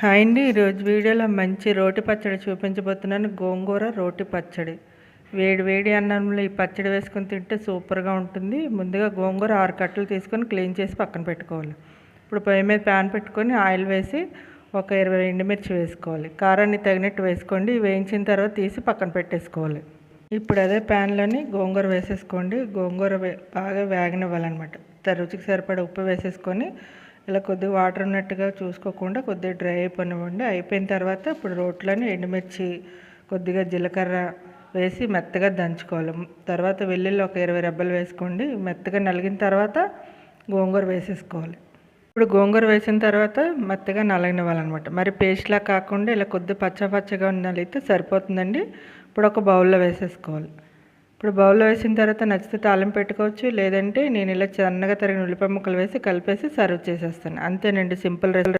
Hi అండి. ఈరోజు వీడియోలో మంచి రోటి పచ్చడి చూపించబోతున్నాను. గోంగూర రోటి పచ్చడి. వేడి వేడి అన్నంలో ఈ పచ్చడి వేసుకొని తింటే సూపర్గా ఉంటుంది. ముందుగా గోంగూర 6 కట్టలు తీసుకొని క్లీన్ చేసి పక్కన పెట్టుకోవాలి. ఇప్పుడు పొయ్యి మీద ప్యాన్ పెట్టుకొని ఆయిల్ వేసి ఒక 20 ఎండుమిర్చి వేసుకోవాలి. కారాన్ని తగినట్టు వేసుకోండి. వేయించిన తర్వాత తీసి పక్కన పెట్టేసుకోవాలి. ఇప్పుడు అదే ప్యాన్లోని గోంగూర వేసేసుకోండి. గోంగూర బాగా వేగనివ్వాలన్నమాట. రుచికి సరిపడా ఉప్పు వేసేసుకొని ఇలా కొద్దిగా వాటర్ ఉన్నట్టుగా చూసుకోకుండా కొద్దిగా డ్రై అయిపోనివ్వండి. అయిపోయిన తర్వాత ఇప్పుడు రోట్లోని ఎండుమిర్చి కొద్దిగా జీలకర్ర వేసి మెత్తగా దంచుకోవాలి. తర్వాత వెల్లుల్లి ఒక 20 రెబ్బలు వేసుకోండి. మెత్తగా నలిగిన తర్వాత గోంగూర వేసేసుకోవాలి. ఇప్పుడు గోంగూర వేసిన తర్వాత మెత్తగా నలగనివ్వాలన్నమాట. మరి పేస్ట్లా కాకుండా ఇలా కొద్దిగా పచ్చగా నలిగితే సరిపోతుందండి. ఇప్పుడు ఒక బౌల్లో వేసేసుకోవాలి. ఇప్పుడు బౌల్లో వేసిన తర్వాత నచ్చితే తాలింపు పెట్టుకోవచ్చు, లేదంటే నేను ఇలా సన్నగా తరిగిన ఉల్లిపాయ ముక్కలు వేసి కలిపేసి సర్వ్ చేసేస్తాను. అంతేనండి, సింపుల్ రెసిపీ.